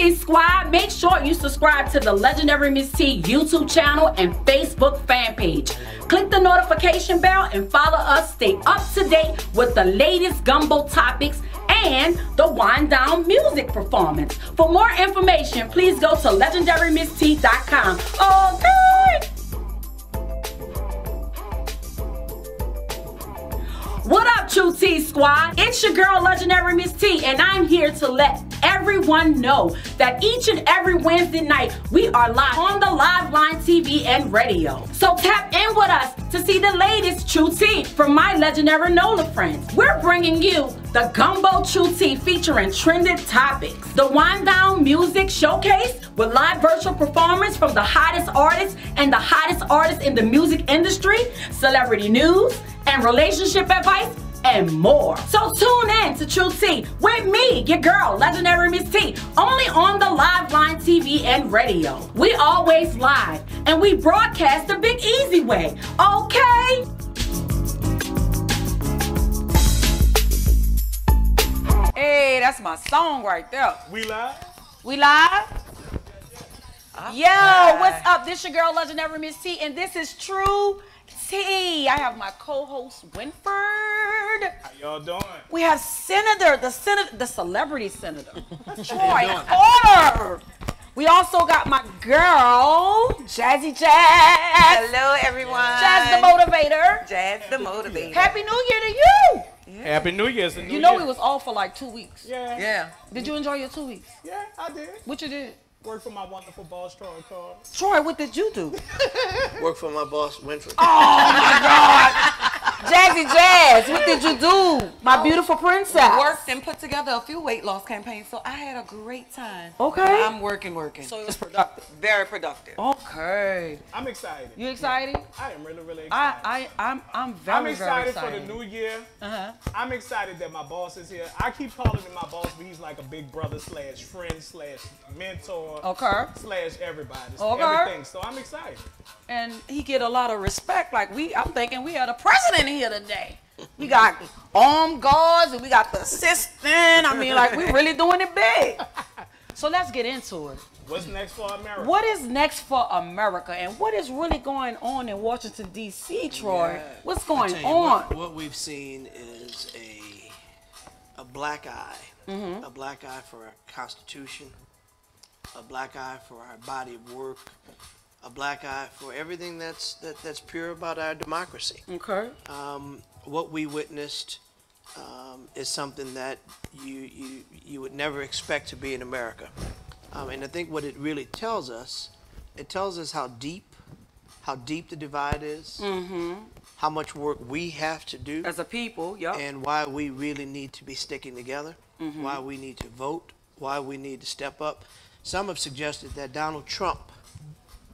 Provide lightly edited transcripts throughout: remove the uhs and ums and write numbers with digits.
T Squad, make sure you subscribe to the Legendary Miss T YouTube channel and Facebook fan page. Click the notification bell and follow us. Stay up to date with the latest gumbo topics and the wind down music performance. For more information, please go to LegendaryMsTee.com. Okay. What up, True T Squad? It's your girl, Legendary Miss T, and I'm here to let everyone know that each and every Wednesday night, we are live on the Live Line TV and radio. So tap in with us to see the latest True T from my legendary NOLA friends. We're bringing you the Gumbo True T featuring trending topics, the Wind Down Music Showcase with live virtual performance from the hottest artists and the hottest artists in the music industry, celebrity news, and relationship advice, and more. So tune in to True T with me, your girl, Legendary Miss T, only on the Live Line TV and radio. We always live, and we broadcast the big easy way, okay? Hey, that's my song right there. We live? We live? Yo, what's up? This your girl, Legendary Miss T, and this is True T. I have my co-host, Winfred. How y'all doing? We have the celebrity senator, Troy Porter. We also got my girl, Jazzy Jazz. Hello, everyone. Jazz the Motivator. Jazz the Motivator. Happy New Year to you. Yeah. Happy New Year's. You know we was off for like 2 weeks. Yeah. Yeah. Did you enjoy your 2 weeks? Yeah, I did. What you did? Work for my wonderful boss, Troy. Troy, what did you do? Work for my boss, Winfred. Oh my God. Jazzy Jazz, what did you do? My beautiful princess. Worked and put together a few weight loss campaigns, so I had a great time. Okay. I'm working. So it was productive. Very productive. Okay. I'm excited. You excited? I am really excited. I'm very excited for the new year. I'm excited that my boss is here. I keep calling him my boss, but he's like a big brother slash friend slash mentor. Okay. Slash everybody. Okay. Everything. So I'm excited. And he get a lot of respect. Like I'm thinking we had a president here today. We got armed guards and we got the assistant. I mean, like we really doing it big. So let's get into it. What's next for America? What is next for America, and what is really going on in Washington D.C., Troy? Yeah. What's going you, on? What we've seen is a black eye, a black eye for our Constitution, a black eye for our body of work, a black eye for everything that's pure about our democracy. Okay. What we witnessed is something that you would never expect to be in America. And I think what it really tells us, how deep the divide is, how much work we have to do As a people, yep. and why we really need to be sticking together, why we need to vote, why we need to step up. Some have suggested that Donald Trump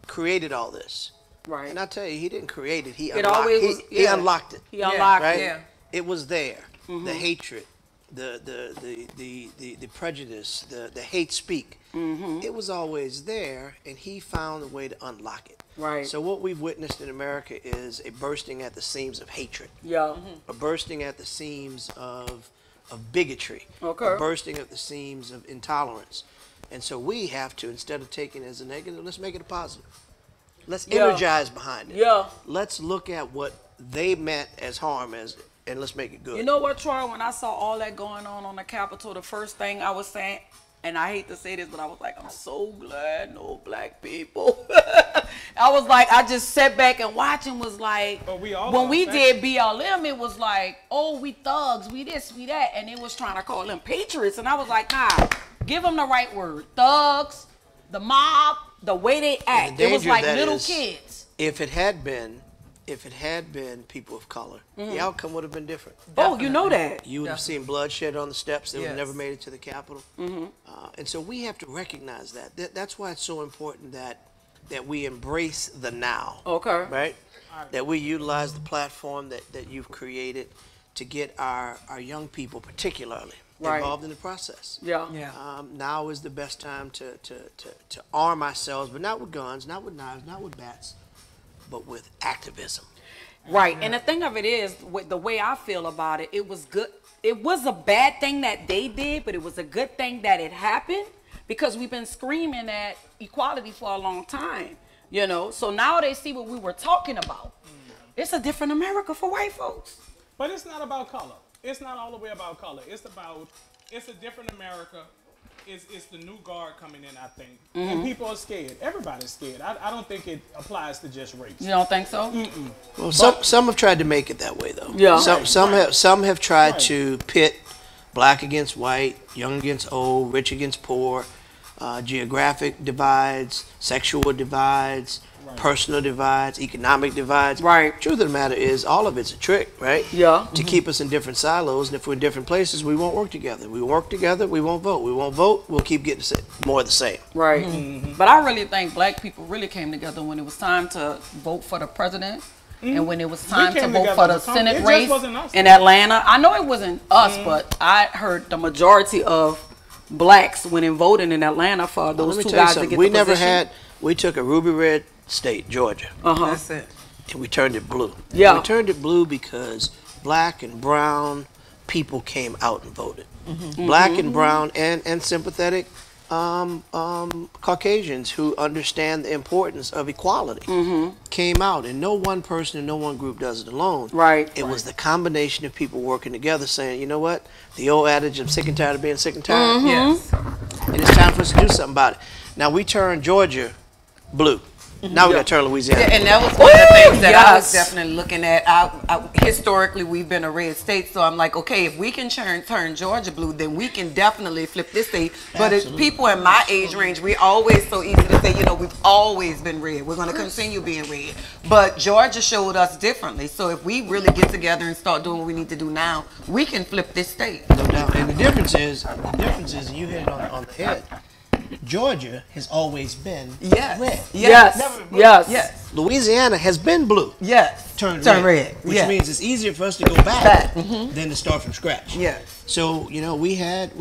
created all this. Right. And I tell you, he didn't create it. He He unlocked it. He unlocked right? it. Yeah. It was there. The hatred, the prejudice, the hate speak. It was always there, and he found a way to unlock it. Right. So what we've witnessed in America is a bursting at the seams of hatred, Yeah. a bursting at the seams of bigotry, Okay. a bursting at the seams of intolerance. And so we have to, instead of taking it as a negative, let's make it a positive. Let's energize behind it. Yeah. Let's look at what they meant as harm and let's make it good. You know what, Troy? When I saw all that going on the Capitol, the first thing I was saying, and I hate to say this, but I was like, I'm so glad no black people. I was like, I just sat back and watching was like, But we all when we are did BLM, it was like, oh, we thugs, we this, we that. And it was trying to call them patriots. And I was like, nah, give them the right word. Thugs, the mob, the way they act. the It was danger like that little is, kids. If it had been people of color, the outcome would have been different. Oh, you know that. You would have seen bloodshed on the steps. They would have Yes. never made it to the Capitol. And so we have to recognize that. That's why it's so important that we embrace the now. Okay. Right? That we utilize the platform that you've created to get our young people particularly involved in the process. Yeah. Yeah. Now is the best time to arm ourselves, but not with guns, not with knives, not with bats, but with activism. Right. And the thing of it is, with the way I feel about it, it was good. It was a bad thing that they did, but it was a good thing that it happened because we've been screaming at equality for a long time, you know. So now they see what we were talking about. It's a different America for white folks. But it's not about color. It's not all the way about color. It's a different America. It's the new guard coming in, I think. And people are scared. Everybody's scared. I don't think it applies to just race. You don't think so? Well, some have tried to make it that way, though. Yeah. Some have tried to pit black against white, young against old, rich against poor, geographic divides, sexual divides, personal divides, economic divides. Right. Truth of the matter is, all of it's a trick, right? Yeah. To keep us in different silos, and if we're in different places, we won't work together. We work together, we won't vote. We won't vote, we'll keep getting more of the same. Right. But I really think black people really came together when it was time to vote for the president. And when it was time to vote for the Senate race in Atlanta. I know it wasn't us, but I heard the majority of blacks went and voted in Atlanta for those two guys to get the position. We took a ruby red state, Georgia. That's it. And we turned it blue. Yeah. We turned it blue because black and brown people came out and voted. Black and brown and sympathetic Caucasians who understand the importance of equality came out, and no one person and no one group does it alone. Right. It was the combination of people working together saying, you know what, the old adage of sick and tired of being sick and tired. Yes. And it's time for us to do something about it. Now we turned Georgia blue. Now we got to turn Louisiana. Yeah, and that was one of the things that I was definitely looking at. Historically, we've been a red state, so I'm like, okay, if we can turn Georgia blue, then we can definitely flip this state. But it's people in my age range, we always so easy to say, you know, we've always been red. We're going to continue being red. But Georgia showed us differently. So if we really get together and start doing what we need to do now, we can flip this state. No doubt. And the difference is, you hit it on the head. Georgia has always been red. Yes. Louisiana has been blue. Yes. Turned red. Which means it's easier for us to go back than to start from scratch. Yes. So, you know, we had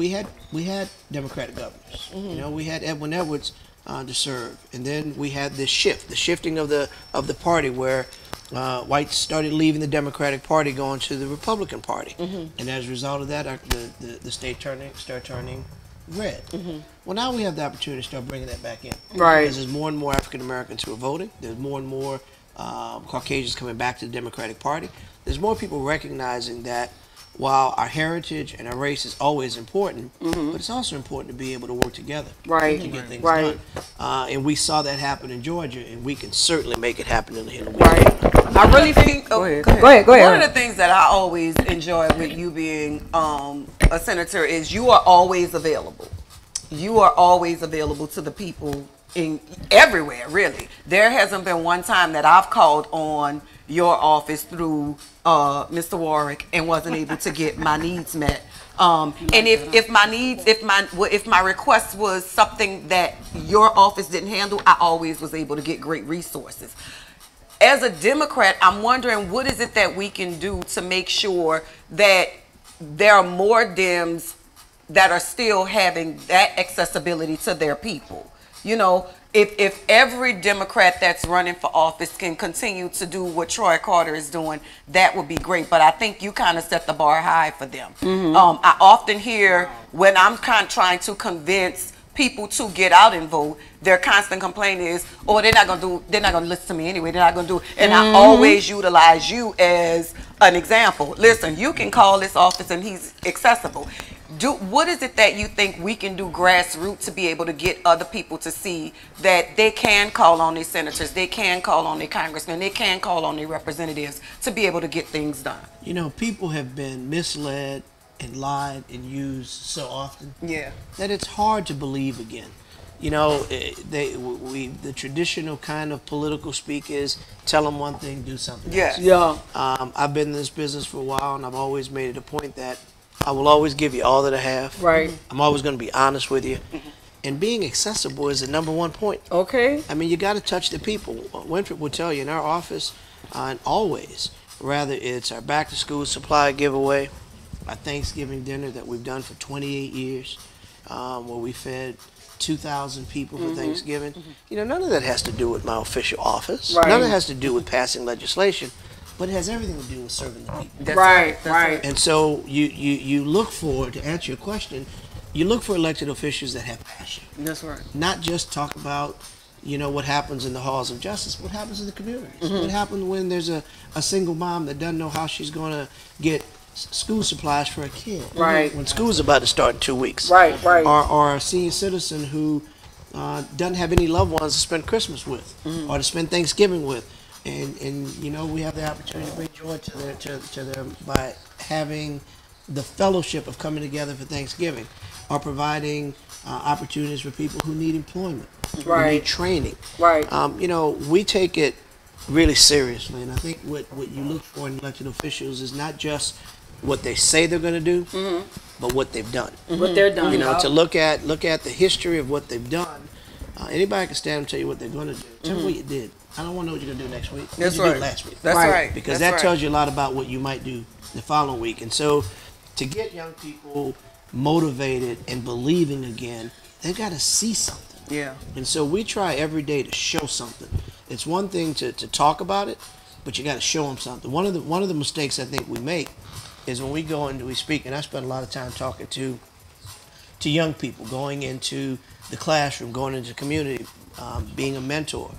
Democratic governors. You know, we had Edwin Edwards to serve. And then we had this shift, the shifting of the party where whites started leaving the Democratic Party, going to the Republican Party. And as a result of that, the state started turning red. Well, now we have the opportunity to start bringing that back in. Right. Because there's more and more African Americans who are voting. There's more and more Caucasians coming back to the Democratic Party. There's more people recognizing that while our heritage and our race is always important, but it's also important to be able to work together to get things done. And we saw that happen in Georgia, and we can certainly make it happen in the Hill. I really think. Go ahead. One of the things that I always enjoy with you being a senator is you are always available. You are always available to the people in everywhere, really. There hasn't been one time that I've called on your office through Mr. Warrick and wasn't able to get my needs met. And if my request was something that your office didn't handle, I always was able to get great resources. As a Democrat, I'm wondering, what is it that we can do to make sure that there are more Dems that are still having that accessibility to their people? You know, if every Democrat that's running for office can continue to do what Troy Carter is doing, that would be great. But I think you kind of set the bar high for them. I often hear when I'm trying to convince people to get out and vote, their constant complaint is, oh, they're not gonna listen to me anyway, they're not gonna do it. And I always utilize you as an example. Listen, you can call this office and he's accessible. What is it that you think we can do grassroots to be able to get other people to see that they can call on their senators, they can call on their congressmen, they can call on their representatives to be able to get things done? You know, people have been misled and lied and used so often that it's hard to believe again. You know, the traditional kind of political speak is tell them one thing, do something else. I've been in this business for a while, and I've always made it a point that I will always give you all that I have. I'm always going to be honest with you. And being accessible is the #1 point. I mean, you got to touch the people. Winfred will tell you in our office, and always, whether it's our back to school supply giveaway, our Thanksgiving dinner that we've done for 28 years, where we fed 2,000 people for Thanksgiving. You know, none of that has to do with my official office. None of it has to do with passing legislation, but it has everything to do with serving the people. Right. And so you look forward, to answer your question, you look for elected officials that have passion. That's right. Not just talk about, what happens in the halls of justice, what happens in the communities. What happens when there's a single mom that doesn't know how she's going to get school supplies for a kid. Right. When school's about to start in 2 weeks. Right, right. Or a senior citizen who doesn't have any loved ones to spend Christmas with or to spend Thanksgiving with. And we have the opportunity to bring joy to them by having the fellowship of coming together for Thanksgiving, or providing opportunities for people who need employment, who need training. Right. We take it really seriously, and I think what you look for in elected officials is not just what they say they're going to do, but what they've done. What they're done. To look at the history of what they've done. Anybody can stand and tell you what they're going to do. Tell me what you did. I don't want to know what you're going to do next week. That's What you right. did last week. That's right. Because That's that tells you a lot about what you might do the following week. And so to get young people motivated and believing again, they've got to see something. Yeah. And so we try every day to show something. It's one thing to talk about it, but you got to show them something. One of the mistakes I think we make is when we go and we speak, and I spend a lot of time talking to young people, going into the classroom, going into the community, being a mentor.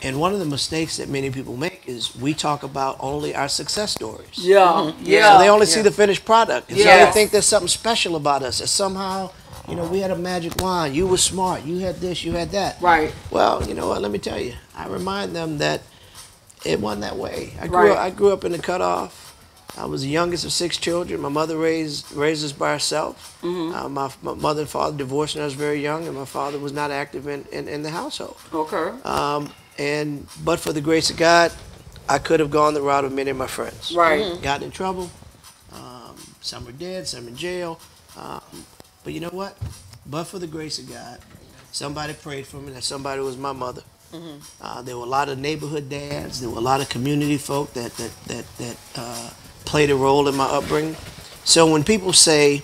And one of the mistakes that many people make is we talk about only our success stories. Yeah. So they only see the finished product. And so Yes. they think there's something special about us. That somehow, we had a magic wand. You were smart. You had this. You had that. Right. Well, you know what? Let me tell you. I remind them that it wasn't that way. I grew up in the cutoff. I was the youngest of 6 children. My mother raised us by herself. My mother and father divorced when I was very young, and my father was not active in the household. Okay. But for the grace of God, I could have gone the route of many of my friends. Right. Gotten in trouble. Some are dead, some in jail. But you know what? But for the grace of God, somebody prayed for me. That somebody was my mother. There were a lot of neighborhood dads. There were a lot of community folk that played a role in my upbringing. So when people say,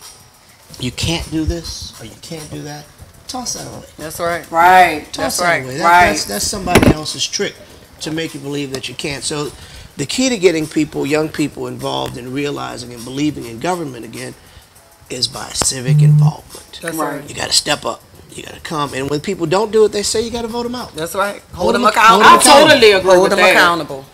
you can't do this or you can't do that, toss that away. That's right. Right. Toss That's that right. away. Right. That's somebody else's trick to make you believe that you can't. So the key to getting young people involved in realizing and believing in government again is by civic involvement. That's right. You got to step up. You got to come. And when people don't do it, they say you got to vote them out. That's right. Hold Hold them them accountable. accountable. I totally agree Hold with them that. accountable.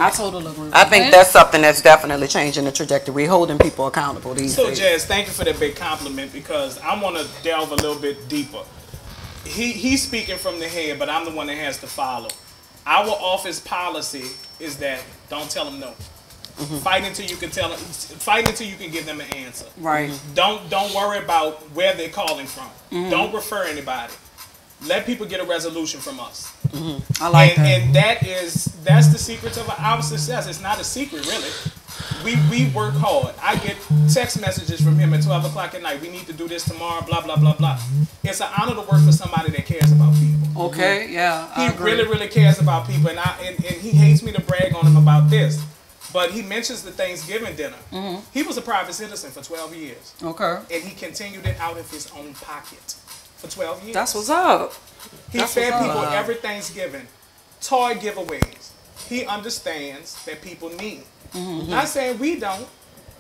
I totally agree with I that. think that's something that's definitely changing the trajectory. Holding people accountable these So, days. Jazz, thank you for that big compliment, because I want to delve a little bit deeper. He's speaking from the head, but I'm the one that has to follow. Our office policy is that don't tell them no. Fight until you can tell them. Fight until you can give them an answer. Right. Don't worry about where they're calling from. Don't refer anybody. Let people get a resolution from us. I like that. And that's the secret of our success. It's not a secret, really. We work hard. I get text messages from him at 12 o'clock at night. We need to do this tomorrow, blah, blah, blah, blah. It's an honor to work for somebody that cares about people. Okay, yeah. I He agree. really, really cares about people. And he hates me to brag on him about this. But he mentions the Thanksgiving dinner. He was a private citizen for 12 years. Okay. And he continued it out of his own pocket for 12 years. That's what's up. He That's fed what's people up. every Thanksgiving, toy giveaways. He understands that people need. Not saying we don't,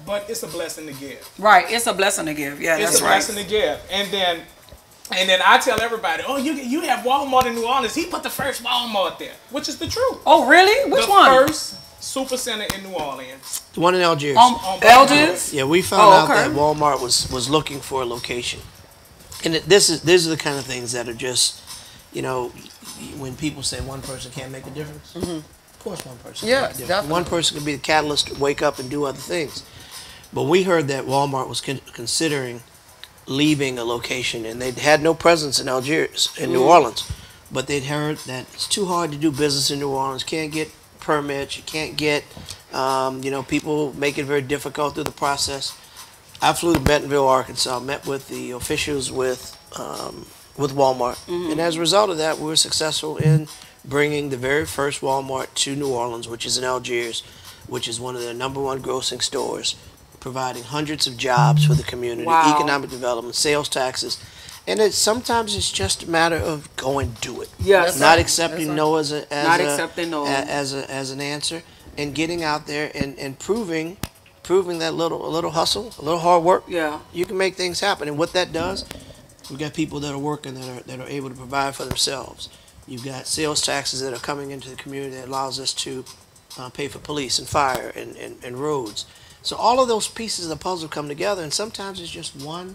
but it's a blessing to give. Right. It's a blessing to give. Yeah, It's that's a right. blessing to give. And then I tell everybody, oh, you have Walmart in New Orleans. He put the first Walmart there, which is the truth. Oh, really? Which the one? first super center in New Orleans. The one in Algiers. Algiers? Yeah, we found out that Walmart was looking for a location. And these are the kind of things that are just, when people say one person can't make a difference, of course one person can make a difference. Definitely. One person can be the catalyst to wake up and do other things. But we heard that Walmart was considering leaving a location, and they had no presence in Algiers, in New Orleans. But they'd heard that it's too hard to do business in New Orleans. Can't get permits. You can't get, people make it very difficult through the process. I flew to Bentonville, Arkansas, met with the officials with Walmart, and as a result of that, we were successful in bringing the very first Walmart to New Orleans, which is in Algiers, which is one of the #1 grossing stores, providing hundreds of jobs for the community, economic development, sales taxes, and sometimes it's just a matter of go and do it. Yes. Not accepting no as Not accepting no. as an answer, and getting out there and proving proving that a little hustle, a little hard work, Yeah. you can make things happen. And what that does, we've got people that are working that are able to provide for themselves. You've got sales taxes that are coming into the community that allows us to pay for police and fire and roads. So all of those pieces of the puzzle come together, and sometimes it's just one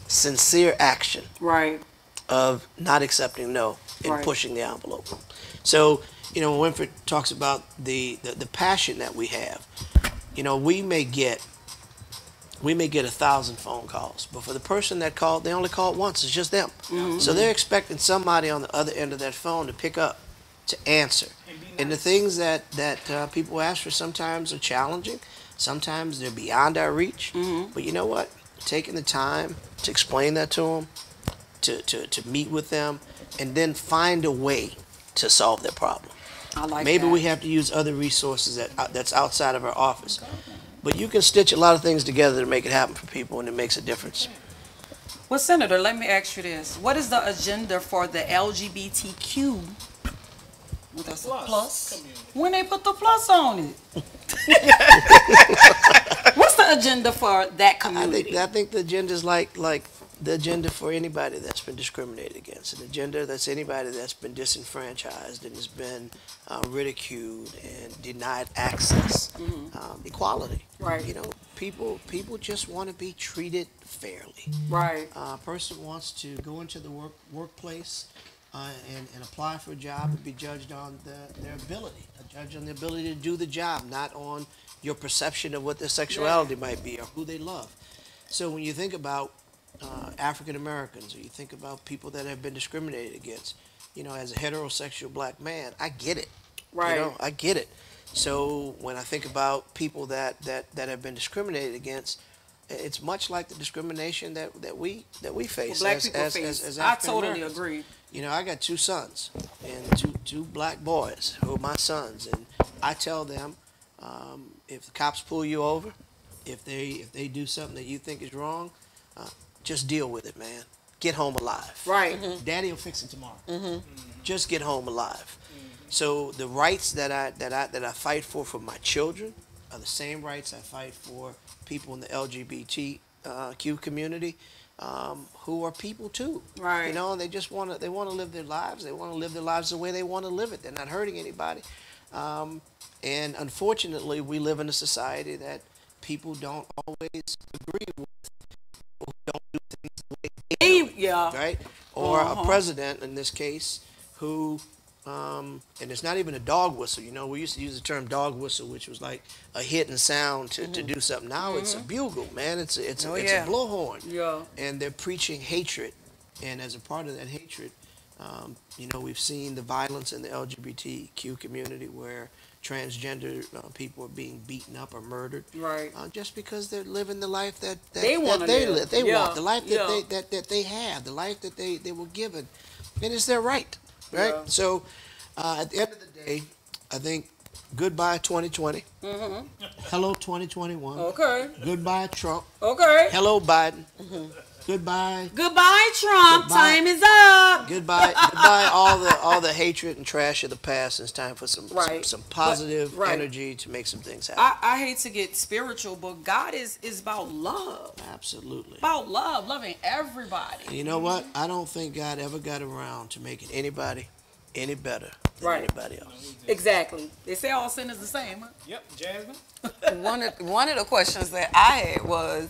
sincere action Right. of not accepting no and Right. pushing the envelope. So, you know, when Winfred talks about the passion that we have, you know, we may get 1,000 phone calls, but for the person that called, they only called once. It's just them. So they're expecting somebody on the other end of that phone to pick up, to answer. And the things that people ask for sometimes are challenging. Sometimes they're beyond our reach. But you know what? Taking the time to explain that to them, to meet with them, and then find a way to solve their problem. I like Maybe that. we have to use other resources that's outside of our office. But you can stitch a lot of things together to make it happen for people, and it makes a difference. Well, Senator, let me ask you this. What is the agenda for the LGBTQ? With a plus? community. When they put the plus on it. What's the agenda for that community? I think the agenda is like the agenda for anybody that's been discriminated against, an agenda that's anybody that's been disenfranchised and has been ridiculed and denied access, equality. Right. You know, people just want to be treated fairly. Right. A person wants to go into the workplace and apply for a job and be judged on their ability, judged on the ability to do the job, not on your perception of what their sexuality might be or who they love. So when you think about African Americans, or you think about people that have been discriminated against, you know, as a heterosexual black man, I get it. Right. You know, I get it. So when I think about people that have been discriminated against, it's much like the discrimination that we face Black as people face. as I African totally Americans. agree. You know, I got 2 sons and two black boys who are my sons, and I tell them, if the cops pull you over, if they do something that you think is wrong, just deal with it, man. Get home alive. Right. Daddy will fix it tomorrow. Just get home alive. So the rights that I fight for my children are the same rights I fight for people in the LGBTQ community, who are people too. Right. You know, and they just want to live their lives. They want to live their lives the way they want to live it. They're not hurting anybody. And unfortunately, we live in a society that people don't always agree with. People who don't do things the way they do it, Yeah. right? Or a president in this case who, and it's not even a dog whistle. You know, we used to use the term dog whistle, which was like a hit sound to do something. Now it's a bugle, man. It's a blowhorn. Yeah. And they're preaching hatred, and as a part of that hatred, you know, we've seen the violence in the LGBTQ community where transgender people are being beaten up or murdered, Right. just because they're living the life that They wanna they live. They Yeah, want the life that yeah. they have, the life that they were given, and it's their right, right? Yeah. So at the end of the day, I think goodbye 2020, hello 2021, Okay. goodbye Trump, Okay. hello Biden, goodbye. Goodbye, Trump. Goodbye. Time is up. Goodbye, all the hatred and trash of the past. It's time for some Right. some positive But- right. energy to make some things happen. I hate to get spiritual, but God is about love. Absolutely. About love, loving everybody. And you know what? I don't think God ever got around to making anybody any better than Right. anybody else. Exactly. They say all sin is the same. Huh? Yep, Jasmine. One of the questions that I had was,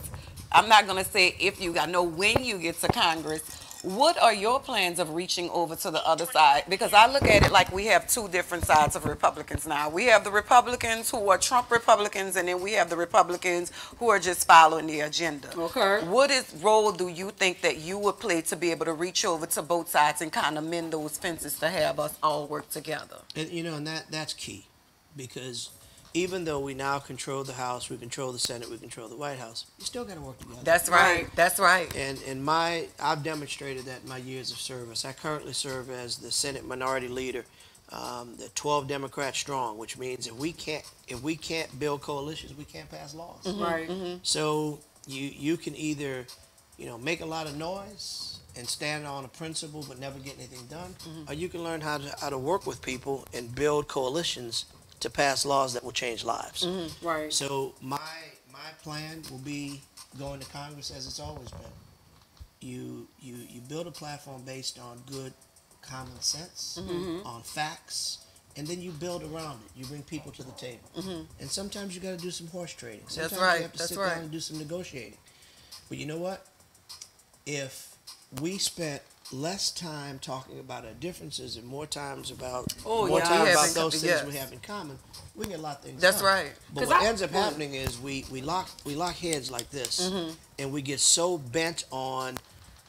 I'm not going to say if you, I know when you get to Congress, what are your plans of reaching over to the other side? Because I look at it like we have 2 different sides of Republicans now. We have the Republicans who are Trump Republicans, and then we have the Republicans who are just following the agenda. Okay. What role do you think that you would play to be able to reach over to both sides and kind of mend those fences to have us all work together? And you know, and that's key, because even though we now control the House, we control the Senate, we control the White House, you still got to work together. That's right. That's right. And I've demonstrated that in my years of service. I currently serve as the Senate Minority Leader, the 12 Democrats strong, which means if we can't build coalitions, we can't pass laws. Right. So you can either, you know, make a lot of noise and stand on a principle but never get anything done, or you can learn how to work with people and build coalitions to pass laws that will change lives. Right. So my my plan will be going to Congress as it's always been. You build a platform based on good common sense, on facts, and then you build around it. You bring people to the table. And sometimes you got to do some horse trading. Sometimes you have to sit down and do some negotiating. But you know what? If we spent less time talking about our differences and more time about those things we have in common, we can get a lot of things done. That's right. But what ends up happening is we lock heads like this, and we get so bent on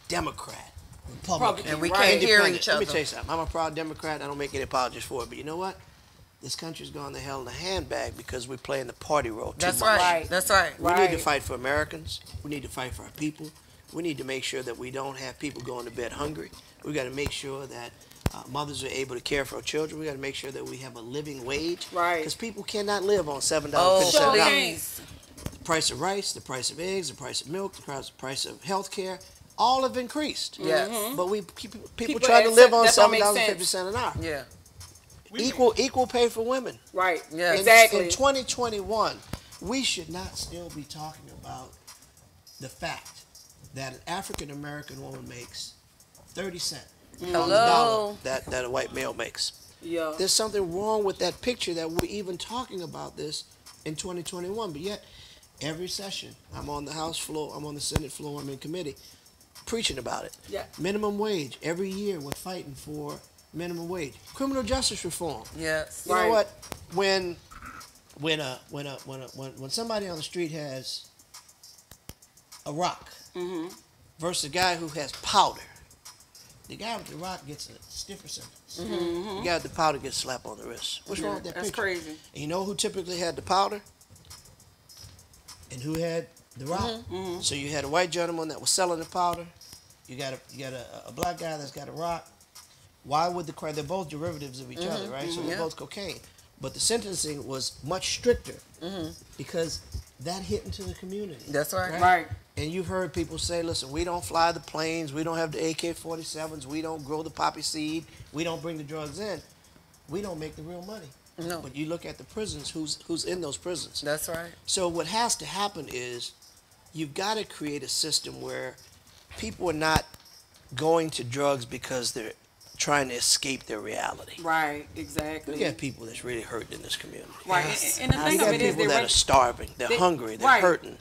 Democrat, Republican, and we can't hear each other. Let me tell you something. I'm a proud Democrat. I don't make any apologies for it. But you know what? This country's gone to hell in a handbag because we're playing the party role too much. Right. That's right. We need to fight for Americans. We need to fight for our people. We need to make sure that we don't have people going to bed hungry. We got to make sure that mothers are able to care for our children. We got to make sure that we have a living wage. Right. Because people cannot live on $7.50. Oh, please. The price of rice, the price of eggs, the price of milk, the price of health care, all have increased. Yes. But people try to live on $7.50 an hour. Yeah. Equal pay for women. Right. Yeah. Exactly. In 2021, we should not still be talking about the fact that an African American woman makes 30 cents on the dollar that a white male makes. Yeah. There's something wrong with that picture that we're even talking about this in 2021. But yet, every session, I'm on the House floor, I'm on the Senate floor, I'm in committee, preaching about it. Yeah. Minimum wage. Every year we're fighting for minimum wage. Criminal justice reform. Yes. You know what? When somebody on the street has a rock versus a guy who has powder, the guy with the rock gets a stiffer sentence. The guy with the powder gets slapped on the wrist. What's wrong with that That's picture? crazy. And you know who typically had the powder? And who had the rock? So you had a white gentleman that was selling the powder. You got a black guy that's got a rock. Why would the crime? They're both derivatives of each other, right? So they're both cocaine. But the sentencing was much stricter because that hit into the community. That's right. Right. And you've heard people say, listen, we don't fly the planes, we don't have the AK-47s, we don't grow the poppy seed, we don't bring the drugs in. We don't make the real money. No. But you look at the prisons, who's in those prisons. That's right. So what has to happen is you've got to create a system where people are not going to drugs because they're trying to escape their reality. Right, exactly. You got people that's really hurting in this community. Right, and the thing You of got it is, people that are starving, they're hungry, they're hurting.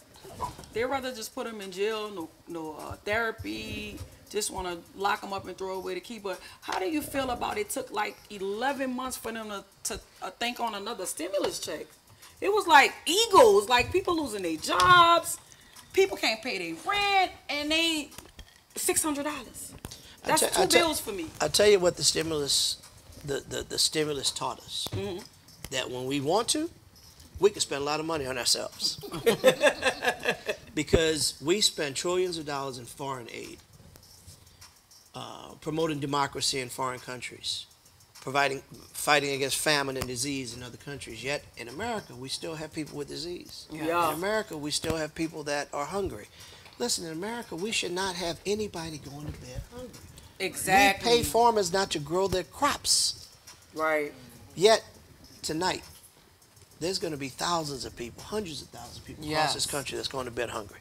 They'd rather just put them in jail, no therapy, just want to lock them up and throw away the key. But how do you feel about it took like 11 months for them to think on another stimulus check? It was like egos, like people losing their jobs, people can't pay their rent, and they $600. That's two bills for me. I'll tell you what the stimulus taught us. That when we want to, we can spend a lot of money on ourselves. Because we spend trillions of dollars in foreign aid, promoting democracy in foreign countries, fighting against famine and disease in other countries. Yet in America, we still have people with disease. Yeah. In America, we still have people that are hungry. Listen, in America, we should not have anybody going to bed hungry. Exactly. We pay farmers not to grow their crops. Right. Yet, tonight, there's going to be thousands of people, hundreds of thousands of people across this country that's going to bed hungry.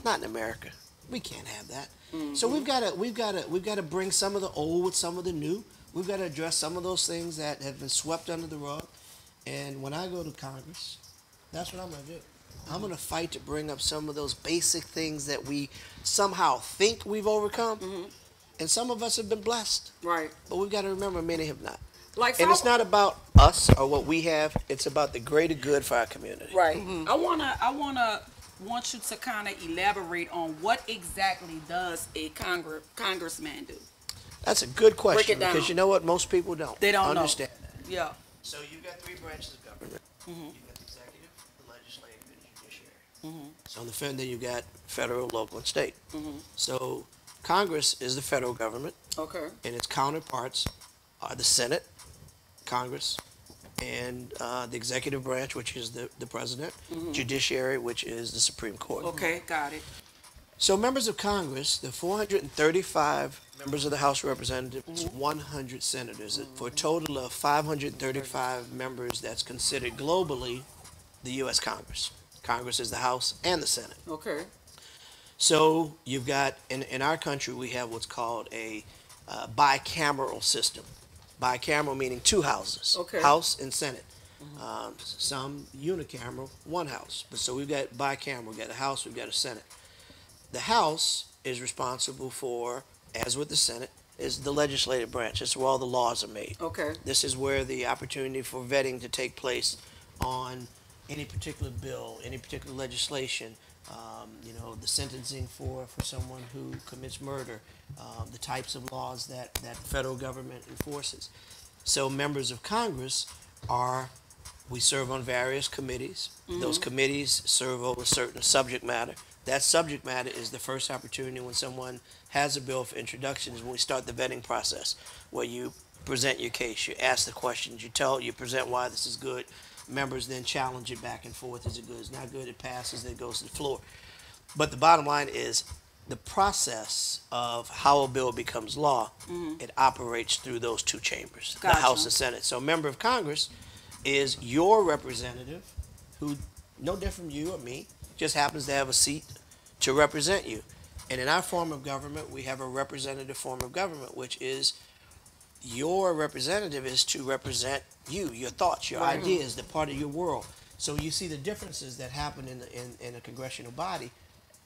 Not in America. We can't have that. So we've got to bring some of the old with some of the new. We've got to address some of those things that have been swept under the rug. And when I go to Congress, that's what I'm going to do. I'm going to fight to bring up some of those basic things that we somehow think we've overcome. And some of us have been blessed. Right. But we've got to remember many have not. Like, And it's not about us or what we have. It's about the greater good for our community. Right. I want you to kind of elaborate on what exactly does a congressman do? That's a good question. Break it down. Because you know what? Most people don't. They don't understand that. Yeah. So you've got three branches of government. You've got the executive, the legislative, and the judiciary. So on the federal, then you've got federal, local, and state. So Congress is the federal government. Okay. And its counterparts are the Senate, Congress, and the executive branch, which is the president, judiciary, which is the Supreme Court. Okay, got it. So members of Congress, the 435 members of the House of Representatives, 100 senators, for a total of 535 members that's considered globally the U.S. Congress. Congress is the House and the Senate. Okay. So you've got, in our country, we have what's called a bicameral system. Bicameral meaning two houses, Okay. House and Senate. Some unicameral, one house. But so we've got bicameral, we've got a House, we've got a Senate. The House is responsible for, as with the Senate, is the legislative branch. It's where all the laws are made. Okay. This is where the opportunity for vetting to take place on any particular bill, any particular legislation, the sentencing for someone who commits murder, the types of laws that federal government enforces. So members of Congress we serve on various committees. Those committees serve over certain subject matter. That subject matter is the first opportunity when someone has a bill for introduction is when we start the vetting process, where you present your case, you ask the questions, you present why this is good. Members then challenge it back and forth. Is it good? Is it not good? It passes. Then it goes to the floor. But the bottom line is the process of how a bill becomes law, it operates through those two chambers, Gotcha. the House and Senate. So a member of Congress is your representative who, no different from you or me, just happens to have a seat to represent you. And in our form of government, we have a representative form of government, which is your representative is to represent you, your thoughts, your ideas, the part of your world. So you see the differences that happen in a congressional body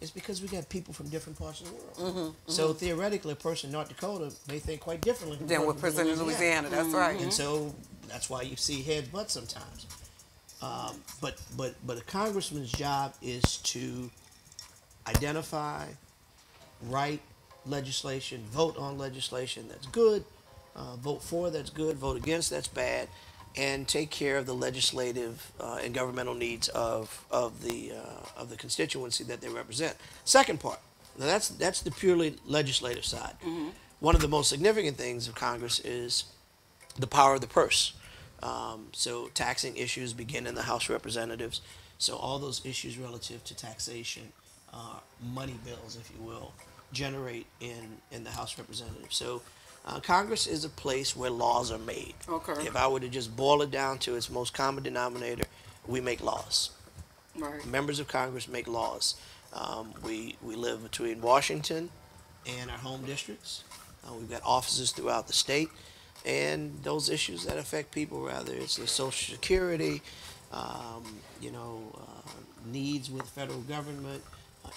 is because we got people from different parts of the world. So theoretically, a person in North Dakota may think quite differently from Then with person in Louisiana, that's right. And so that's why you see heads butts sometimes. But a congressman's job is to identify, write legislation, vote on legislation that's good, vote for that's good, vote against that's bad, and take care of the legislative and governmental needs of the constituency that they represent. Second part, now that's the purely legislative side. One of the most significant things of Congress is the power of the purse. So taxing issues begin in the House of Representatives. So all those issues relative to taxation, money bills, if you will, generate in the House of Representatives. So Congress is a place where laws are made. Okay. If I were to just boil it down to its most common denominator, we make laws. Right. Members of Congress make laws. We live between Washington and our home districts. We've got offices throughout the state. And those issues that affect people, whether it's the Social Security, needs with federal government,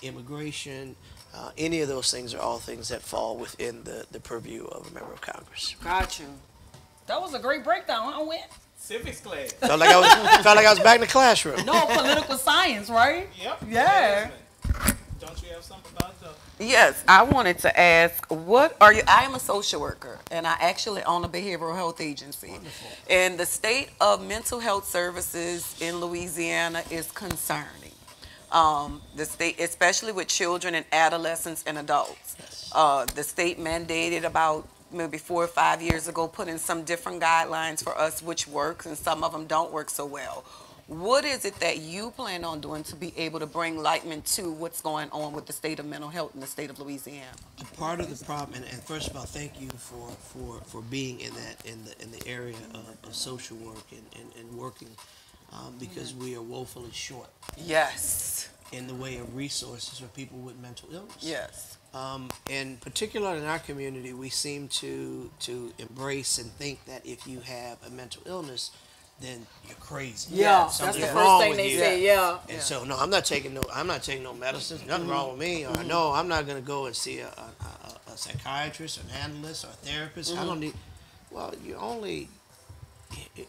immigration, any of those things are all things that fall within the purview of a member of Congress. Got you. That was a great breakdown, huh, Win? Civics class. Felt like I was back in the classroom. No, political science, right? Yep. Yeah. Jasmine, don't you have something about the... Yes, I wanted to ask, what are you? I am a social worker, and I actually own a behavioral health agency. Wonderful. And the state of mental health services in Louisiana is concerning. The state, especially with children and adolescents and adults. Yes. The state mandated about maybe 4 or 5 years ago, put in some different guidelines for us, which works, and some of them don't work so well. What is it that you plan on doing to be able to bring enlightenment to what's going on with the state of mental health in the state of Louisiana? A part of the problem, and first of all, thank you for being in the area of social work and working, because we are woefully short. Yes. In the way of resources for people with mental illness. Yes. And particularly in our community, we seem to embrace and think that if you have a mental illness, then you're crazy. Yeah, that's Something's the first wrong thing with they you. say. Yeah. And so, no, I'm not taking no medicines. Nothing wrong with me. Or no, I'm not going to go and see a psychiatrist or an analyst or a therapist. I don't need. Well, you only.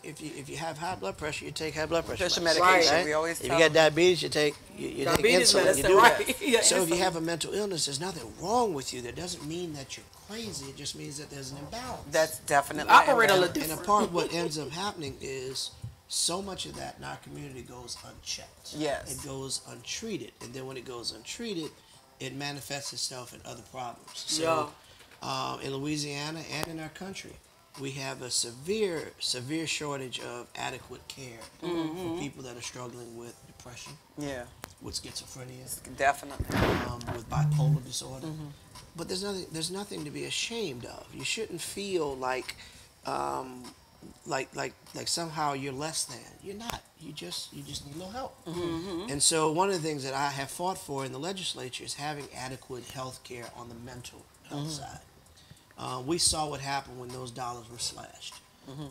If you have high blood pressure, you take high blood pressure Pressure medicine, medication. right? We always If tell you got them. diabetes, you take Diabetes insulin. medicine, You do right. that. Yeah, So if you insulin. have a mental illness, there's nothing wrong with you. That doesn't mean that you're crazy. It just means that there's an imbalance. That's definitely Operate a little And a different. part of what ends up happening is so much of that in our community goes unchecked. Yes. It goes untreated. And then when it goes untreated, it manifests itself in other problems. So in Louisiana and in our country, we have a severe shortage of adequate care for people that are struggling with depression, Yeah, with schizophrenia, definitely. with bipolar disorder. But there's nothing to be ashamed of. You shouldn't feel like like somehow you're less than. You're not. You just need a little help. And so one of the things that I have fought for in the legislature is having adequate health care on the mental health side. We saw what happened when those dollars were slashed.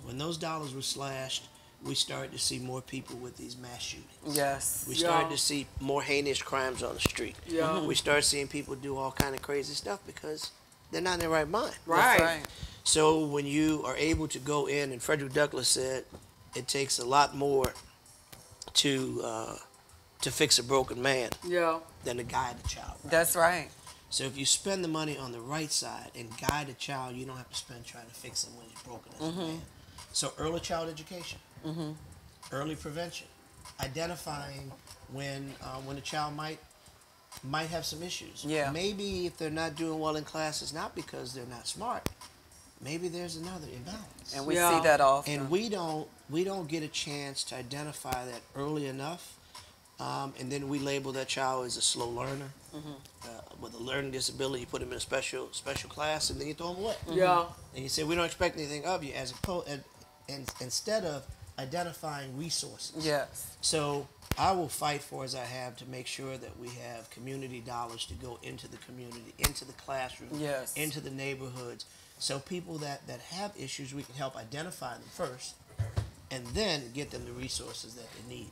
When those dollars were slashed, we started to see more people with these mass shootings. Yes. We started to see more heinous crimes on the street. We started seeing people do all kind of crazy stuff because they're not in their right mind. Right. So when you are able to go in, and Frederick Douglass said, it takes a lot more to fix a broken man than to guide a child. That's right. So if you spend the money on the right side and guide a child, you don't have to spend trying to fix him when he's broken as a man. So early child education, early prevention, identifying when a child might have some issues. Yeah. Maybe if they're not doing well in class, it's not because they're not smart. Maybe there's another imbalance. And we see that often. And we don't get a chance to identify that early enough. And then we label that child as a slow learner with a learning disability. You put him in a special class, and then you throw him away. And you say, we don't expect anything of you, and instead of identifying resources. Yes. So I will fight for, as I have, to make sure that we have community dollars to go into the community, into the classroom, into the neighborhoods. So people that have issues, we can help identify them first, and then get them the resources that they need.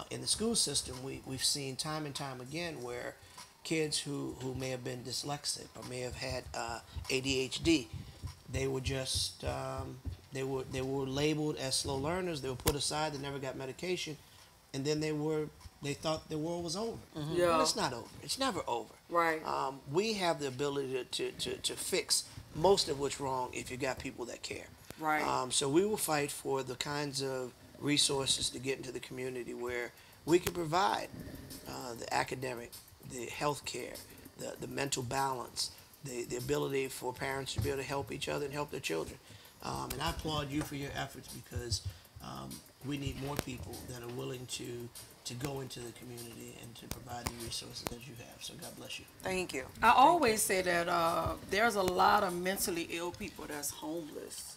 In the school system, we've seen time and time again where kids who may have been dyslexic or may have had ADHD, they were just they were labeled as slow learners. They were put aside. They never got medication, and then they thought the world was over. Well, it's not over. It's never over. Right. We have the ability to fix most of what's wrong if you got people that care. Right. So we will fight for the kinds of resources to get into the community where we can provide the academic, the health care, the mental balance, the ability for parents to be able to help each other and help their children. And I applaud you for your efforts because we need more people that are willing to go into the community and to provide the resources that you have. So God bless you. Thank you. I always say that there's a lot of mentally ill people that's homeless.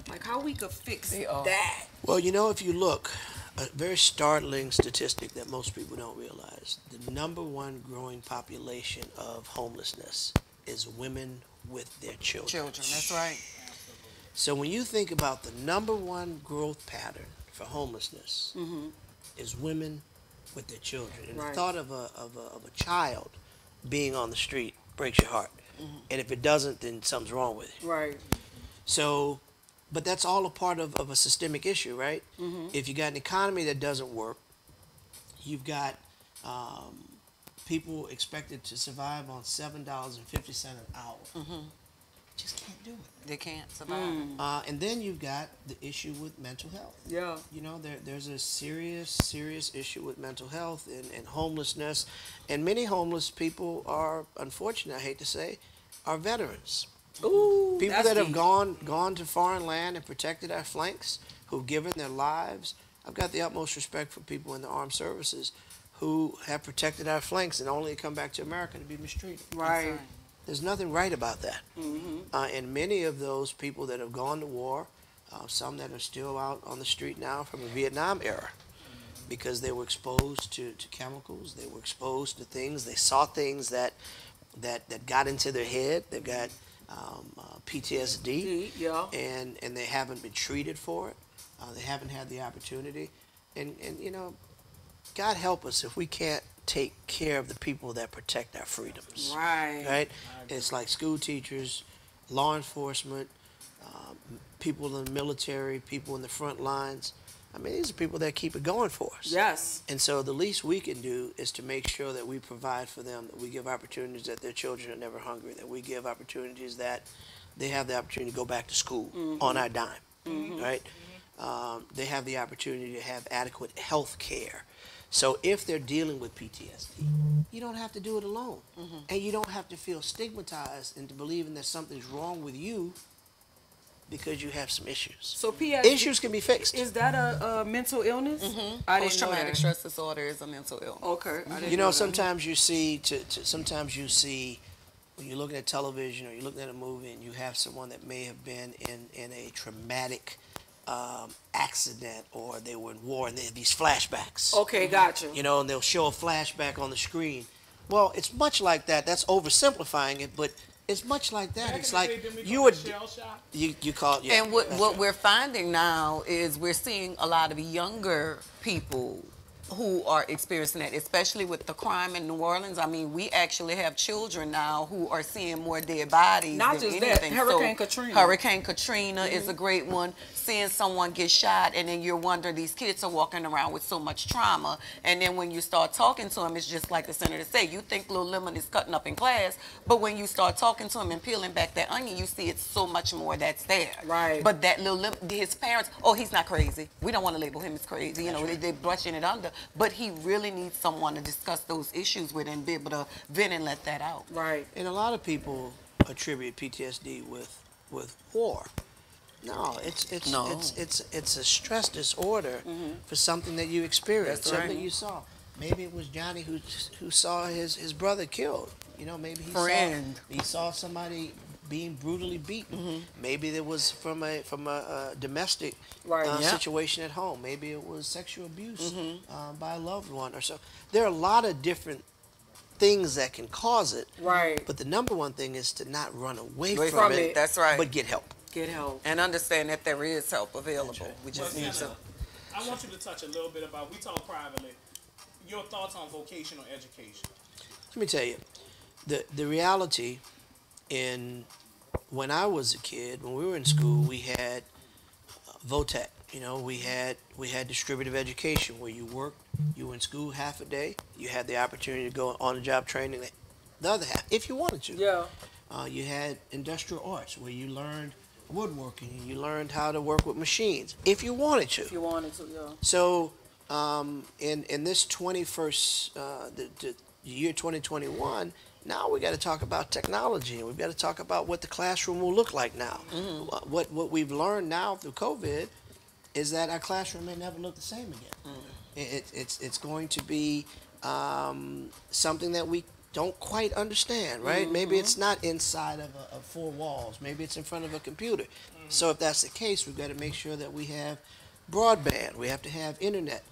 Like how we could fix that. Well, if you look, a very startling statistic that most people don't realize, the number one growing population of homelessness is women with their children. That's right. So when you think about the number one growth pattern for homelessness is women with their children. And the thought of a child being on the street breaks your heart. And if it doesn't, then something's wrong with it. Right. So, but that's all a part of a systemic issue, right? If you got an economy that doesn't work, you've got people expected to survive on $7.50 an hour. Just can't do it. They can't survive. And then you've got the issue with mental health. Yeah. There's a serious issue with mental health and homelessness. And many homeless people are, unfortunate, I hate to say, are veterans. Ooh, People that have gone to foreign land and protected our flanks, who've given their lives. I've got the utmost respect for people in the armed services who have protected our flanks and only come back to America to be mistreated. Right. There's nothing right about that. And many of those people that have gone to war, some that are still out on the street now from the Vietnam era, because they were exposed to chemicals, they were exposed to things, they saw things that got into their head, they've got PTSD, and they haven't been treated for it. They haven't had the opportunity. And God help us if we can't take care of the people that protect our freedoms. Right? It's like school teachers, law enforcement, people in the military, people in the front lines. I mean, these are people that keep it going for us. Yes. And so the least we can do is to make sure that we provide for them, that we give opportunities that their children are never hungry, that we give opportunities that they have the opportunity to go back to school on our dime, right? They have the opportunity to have adequate health care. So if they're dealing with PTSD, you don't have to do it alone. And you don't have to feel stigmatized into believing that something's wrong with you because you have some issues. So issues can be fixed. Is that a mental illness? I didn't know Post-traumatic that. stress disorder is a mental illness. Okay. I didn't know that. Sometimes you see sometimes you see when you're looking at television or you're looking at a movie and you have someone that may have been in a traumatic accident or they were in war and they had these flashbacks. Okay, gotcha. You know, and they'll show a flashback on the screen. Well, it's much like that. That's oversimplifying it, but it's much like that. It's like you would you call it. Yeah, and what we're finding now is we're seeing a lot of younger people who are experiencing that, especially with the crime in New Orleans. I mean, we actually have children now who are seeing more dead bodies Not than just anything. that, Hurricane Katrina. Hurricane Katrina is a great one. Seeing someone get shot, and then you're wondering, these kids are walking around with so much trauma, and then when you start talking to them, it's just like the senator said, you think Little Lemon is cutting up in class, but when you start talking to him and peeling back that onion, you see it's so much more that's there. Right. But that Little Lemon, his parents, oh, he's not crazy. We don't want to label him as crazy. You know, they're brushing it under. But he really needs someone to discuss those issues with and be able to vent and let that out. Right. And a lot of people attribute PTSD with war. No, it's a stress disorder for something that you experienced, That's something right. you saw. Maybe it was Johnny who saw his brother killed. You know, maybe he saw somebody being brutally beaten. Maybe it was from a domestic situation at home. Maybe it was sexual abuse by a loved one or so. There are a lot of different things that can cause it. Right. But the number one thing is to not run away Away from from it. it. That's right. But get help. Get help. And understand that there is help available. We just Well, need to. Senator, I want you to touch a little bit about, we talk privately, your thoughts on vocational education. Let me tell you, the reality when I was a kid, when we were in school, we had VOTEC. You know, we had distributive education where you were in school half a day, you had the opportunity to go on the job training the other half if you wanted to. Yeah. You had industrial arts where you learned woodworking and you learned how to work with machines if you wanted to. If you wanted to, yeah. So in this 21st, the year 2021, now we got to talk about technology, and we've got to talk about what the classroom will look like now. What we've learned now through COVID is that our classroom may never look the same again. It's going to be something that we don't quite understand, right? Maybe it's not inside of four walls. Maybe it's in front of a computer. So if that's the case, we've got to make sure that we have broadband. We have to have internet.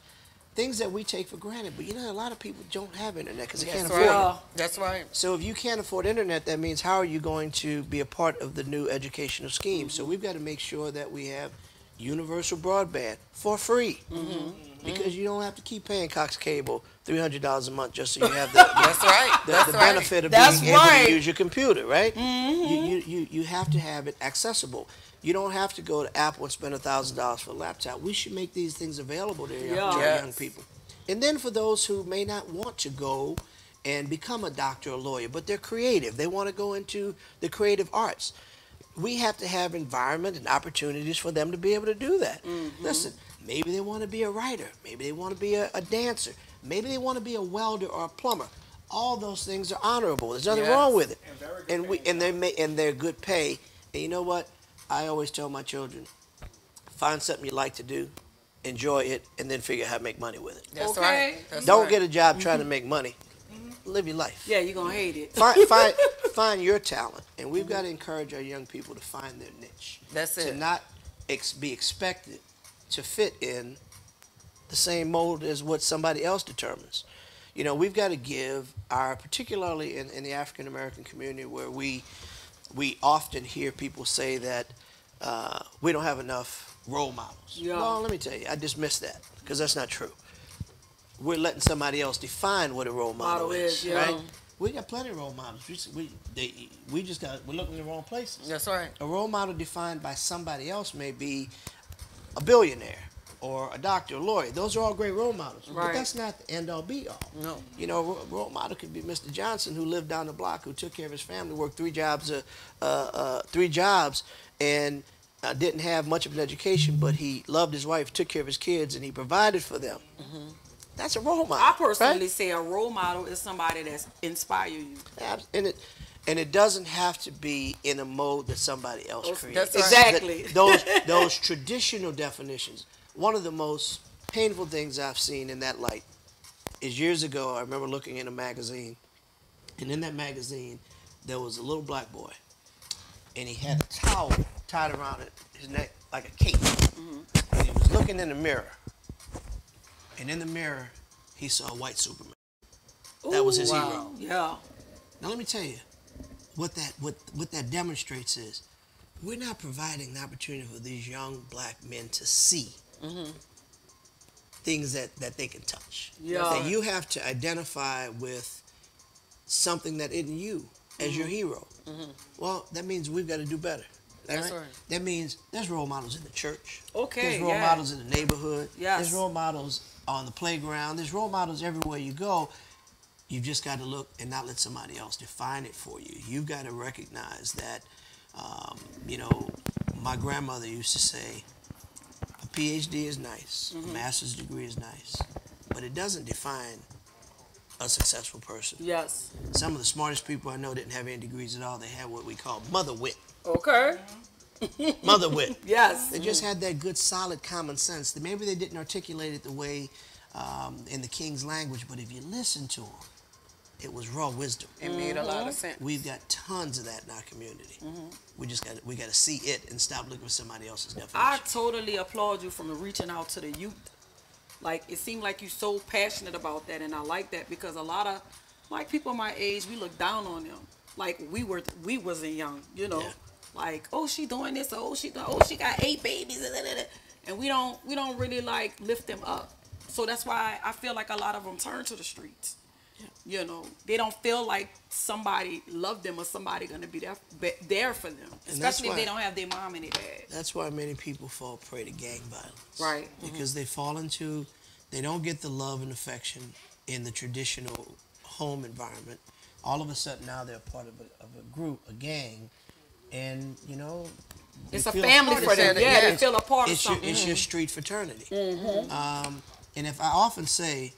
Things that we take for granted. But you know, a lot of people don't have internet because they can't afford it. That's right. So if you can't afford internet, that means how are you going to be a part of the new educational scheme? So we've got to make sure that we have universal broadband for free. Because you don't have to keep paying Cox Cable $300 a month just so you have the That's right. the benefit of being able to use your computer, right? You have to have it accessible. You don't have to go to Apple and spend $1,000 for a laptop. We should make these things available to young people. And then for those who may not want to go and become a doctor or lawyer, but they're creative. They want to go into the creative arts. We have to have environment and opportunities for them to be able to do that. Listen, maybe they want to be a writer. Maybe they want to be a dancer. Maybe they want to be a welder or a plumber. All those things are honorable. There's nothing wrong with it. And they're good pay. And you know what? I always tell my children, find something you like to do, enjoy it, and then figure out how to make money with it. That's right. Don't get a job trying to make money. Live your life. Yeah, you're going to hate it. Find your talent. And we've got to encourage our young people to find their niche. That's it. To not be expected to fit in the same mold as what somebody else determines. You know, we've got to give particularly in the African American community where we often hear people say that we don't have enough role models. Yeah. Well, let me tell you, I dismiss that because that's not true. We're letting somebody else define what a role model is, right? We got plenty of role models. We're looking in the wrong places. That's right. A role model defined by somebody else may be a billionaire or a doctor, a lawyer. Those are all great role models. Right. But that's not the end all be all. No. You know, a role model could be Mr. Johnson, who lived down the block, who took care of his family, worked three jobs, and didn't have much of an education, but he loved his wife, took care of his kids, and he provided for them. That's a role model. I personally right? say a role model is somebody that's inspire you. And it doesn't have to be in a mode that somebody else creates. That's right. Exactly. Those traditional definitions. One of the most painful things I've seen in that light is years ago, I remember looking in a magazine, and in that magazine, there was a little black boy, and he had a towel tied around his neck like a cape. And he was looking in the mirror. And in the mirror, he saw a white Superman. That was his hero. Yeah. Now let me tell you, what that demonstrates is, we're not providing an opportunity for these young black men to see things that they can touch. Yeah. That you have to identify with something that isn't you as your hero. Well, that means we've got to do better. That's right. That means there's role models in the church. Okay, There's role models in the neighborhood. Yes. There's role models on the playground. There's role models everywhere you go. You've just got to look and not let somebody else define it for you. You've got to recognize that, you know, my grandmother used to say, a PhD is nice, a master's degree is nice, but it doesn't define a successful person. Yes. Some of the smartest people I know didn't have any degrees at all. They had what we call mother wit. Okay. Mother wit. Yes. They just had that good, solid common sense. Maybe they didn't articulate it the way in the King's language, but if you listen to them, it was raw wisdom. It made a lot of sense. We've got tons of that in our community. We got to see it and stop looking for somebody else's definition. I totally applaud you from reaching out to the youth. Like, it seemed like you're so passionate about that, and I like that, because a lot of like people my age, we look down on them. Like we wasn't young, you know. Yeah. Like, oh, she doing this, or she got 8 babies, and we don't really like lift them up. So that's why I feel like a lot of them turn to the streets. You know, they don't feel like somebody loved them or somebody gonna be there for them, especially if they don't have their mom and their dad. That's why many people fall prey to gang violence. Right. Because they don't get the love and affection in the traditional home environment. All of a sudden now they're part of a group, a gang, and you know, it's a family for them. Yeah, they feel a part of something. It's your street fraternity. And if I often say,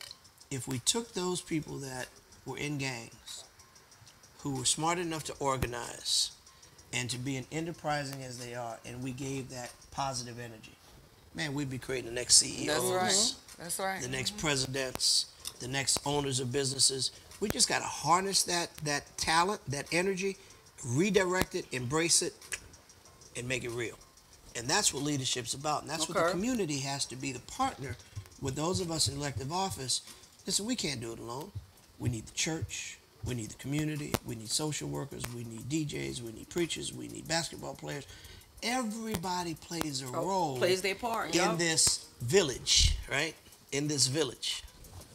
if we took those people that were in gangs, who were smart enough to organize and to be as enterprising as they are, and we gave that positive energy, man, we'd be creating the next CEOs. That's right. That's right. The next presidents, the next owners of businesses. We just got to harness that talent, that energy, redirect it, embrace it, and make it real. And that's what leadership's about. And that's what the community has to be, the partner with those of us in elective office. Listen, we can't do it alone. We need the church. We need the community. We need social workers. We need DJs. We need preachers. We need basketball players. Everybody plays a role. Plays their part. In this village, right? In this village.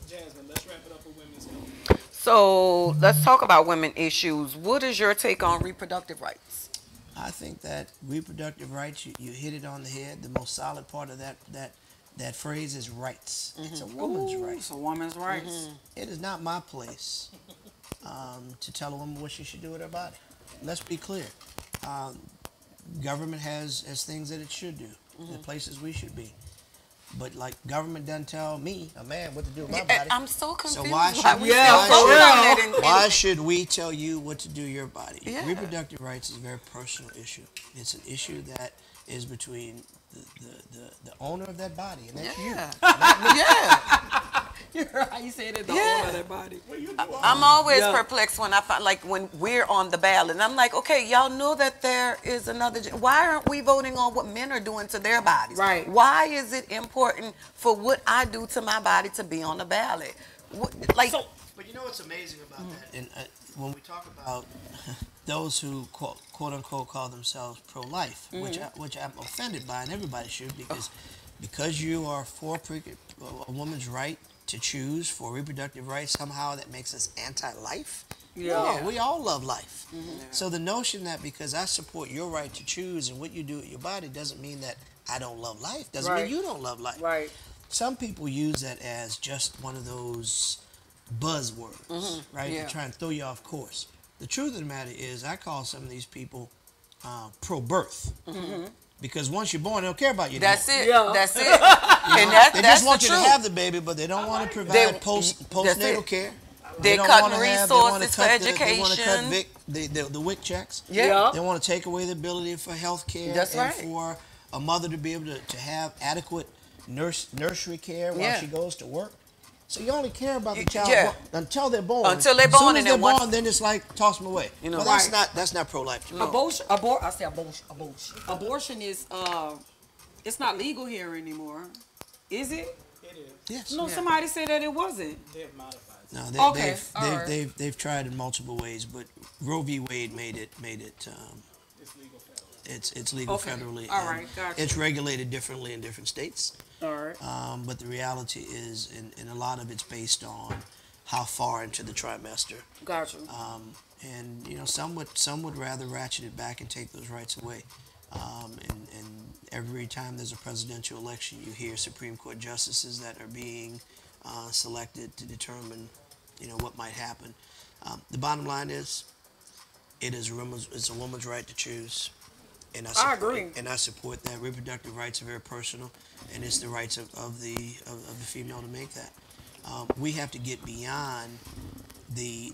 Jasmine, let's wrap it up with women's health. So let's talk about women issues. What is your take on reproductive rights? I think that reproductive rights, you hit it on the head. The most solid part of that phrase is rights. It's a woman's right. It's a woman's rights. It is not my place to tell a woman what she should do with her body. Let's be clear. Government has things that it should do, the places we should be. But like government doesn't tell me, a man, what to do with my body. I'm so confused. So why should we tell you what to do your body? Yeah. Reproductive rights is a very personal issue. It's an issue that is between the owner of that body, and that's you. You're right. You said it, the owner of that body. I'm always perplexed when I find, like, when we're on the ballot, and I'm like, okay, y'all know that there is another. Why aren't we voting on what men are doing to their bodies? Right. Why is it important for what I do to my body to be on the ballot? Like, but you know what's amazing about that? And when we talk about those who quote unquote call themselves pro-life, which I'm offended by, and everybody should, because you are for a woman's right to choose, for reproductive rights, somehow that makes us anti-life. No, we all love life. So the notion that because I support your right to choose and what you do with your body doesn't mean that I don't love life, doesn't mean you don't love life. Right. Some people use that as just one of those buzzwords, right? To try and throw you off course. The truth of the matter is, I call some of these pro-birth. Because once you're born, they don't care about you anymore. That's it. Yeah. That's it. And they just want you to have the baby, but they don't want to provide postnatal care. They're cutting resources for education. They want to cut the WIC checks. Yeah. They want to take away the ability for health care. That's right. And for a mother to be able to have adequate nursery care while she goes to work. So you only care about the child until they're born. Until they're born, as soon as they're born, then it's like toss them away. You know, well, that's not pro-life to me. Abortion is It's not legal here anymore. Is it? It is. Yes. No, somebody said that it wasn't. They've modified it. No, Okay, all right. they've tried in multiple ways, but Roe v. Wade made it. It's legal federally. It's legal Okay. federally. All and right, gotcha. It's regulated differently in different states. All right. But the reality is, and a lot of it's based on how far into the trimester. Gotcha. And you know, some would rather ratchet it back and take those rights away. And every time there's a presidential election, you hear Supreme Court justices that are being selected to determine, you know, what might happen. The bottom line is, it's a woman's right to choose. And I agree. And I support that. Reproductive rights are very personal, and it's the rights of the female to make that. We have to get beyond the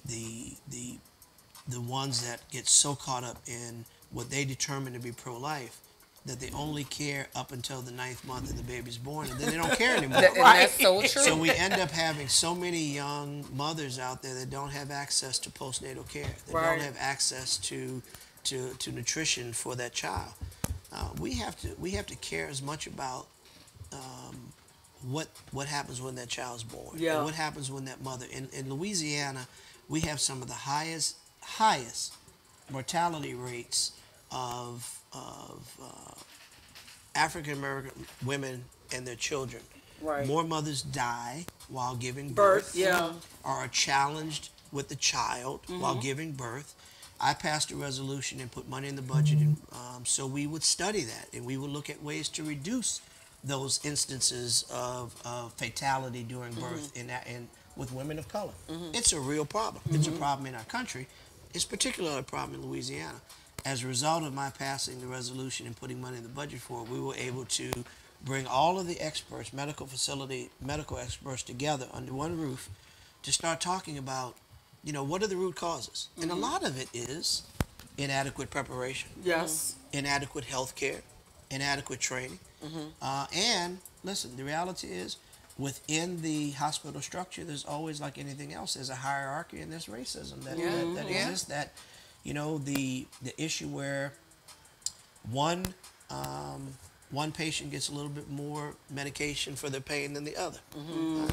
ones that get so caught up in what they determine to be pro-life that they only care up until the 9th month of the baby's born, and then they don't care anymore. And that's so true. So we end up having so many young mothers out there that don't have access to postnatal care, that don't have access to nutrition for that child. We have to care as much about what happens when that child's born. Yeah. And what happens when that mother in Louisiana, we have some of the highest mortality rates of African American women and their children. Right. More mothers die while giving Birth, birth, yeah. or are challenged with the child while giving birth. I passed a resolution and put money in the budget, and so we would study that, and we would look at ways to reduce those instances of fatality during birth and with women of color. It's a real problem. It's a problem in our country. It's particularly a problem in Louisiana. As a result of my passing the resolution and putting money in the budget for it, we were able to bring all of the experts, medical experts together under one roof to start talking about, you know, what are the root causes? And a lot of it is inadequate preparation. Yes. Inadequate health care, inadequate training. And listen, the reality is, within the hospital structure, there's always, like anything else, there's a hierarchy and there's racism that exists. That, you know, the issue where one patient gets a little bit more medication for their pain than the other.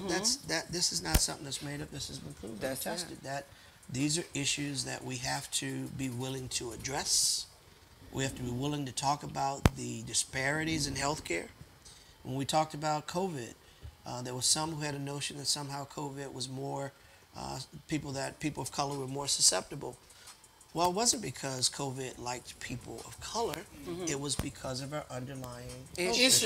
This is not something that's made up. This has been proven and tested. That these are issues that we have to be willing to address. We have to be willing to talk about the disparities in healthcare. When we talked about COVID, there was some who had a notion that somehow COVID was more people of color were more susceptible. Well, it wasn't because COVID liked people of color. It was because of our underlying Issues.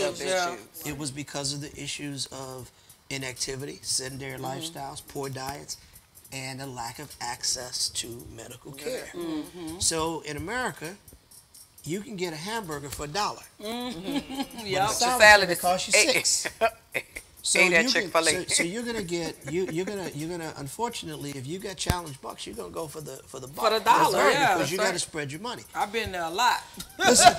It was because of the issues of inactivity, sedentary lifestyles, poor diets, and a lack of access to medical care. So in America, you can get a hamburger for $1. Yeah. Salad It costs you $6. So Ain't that you can- Chick-fil-A? So you're gonna get you're gonna unfortunately, if you got challenge bucks, you're gonna go for the buck. For the That's dollar, right, yeah, because you that's got to right. spread your money. I've been there a lot. Listen,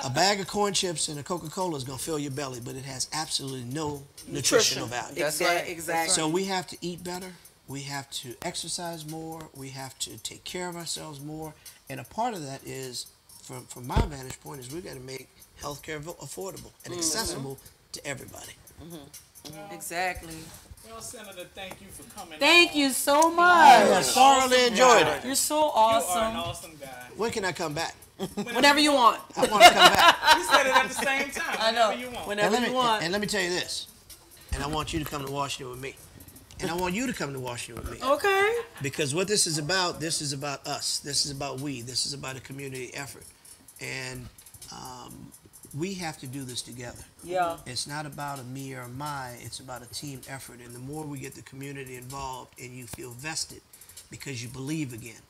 a bag of corn chips and a Coca-Cola is gonna fill your belly, but it has absolutely no nutritional value. That's right. Exactly. So we have to eat better. We have to exercise more. We have to take care of ourselves more. And a part of that is, from my vantage point, is we got to make healthcare affordable and accessible to everybody. Exactly. Well, Senator, thank you for coming. Thank you so much. I thoroughly enjoyed it. You're so You are an awesome. awesome guy. When can I come back? Whenever you want. I want to come back. We said it at the same time. I know. Whenever you want. Whenever you want. And let me tell you this. And I want you to come to Washington with me. And I want you to come to Washington with me. Okay. Because what this is about us. This is about we. This is about a community effort. And we have to do this together. Yeah. It's not about a me or a my. It's about a team effort. And the more we get the community involved and you feel vested because you believe again.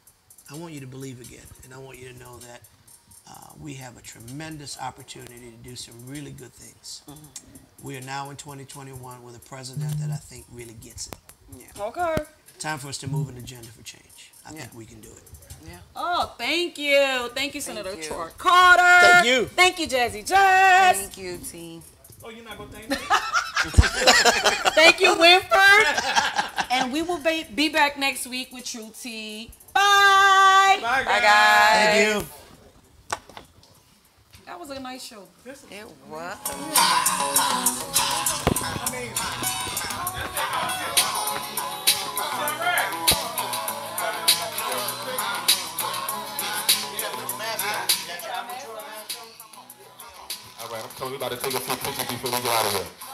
I want you to believe again. And I want you to know that we have a tremendous opportunity to do some really good things. We are now in 2021 with a president that I think really gets it. Okay. Time for us to move an agenda for change. I think we can do it. Oh, thank you. Thank you, Senator you. Troy Carter. Thank you. Thank you, Jazzy Jazz. Thank you, team. Oh, you're not going to thank me? Thank you, Winfred. And we will be back next week with True Tea. Bye. Bye, Bye, guys. guys. Thank you. That was a nice nice show. It was. All right, I'm telling you about to take a few pictures before we get out of here.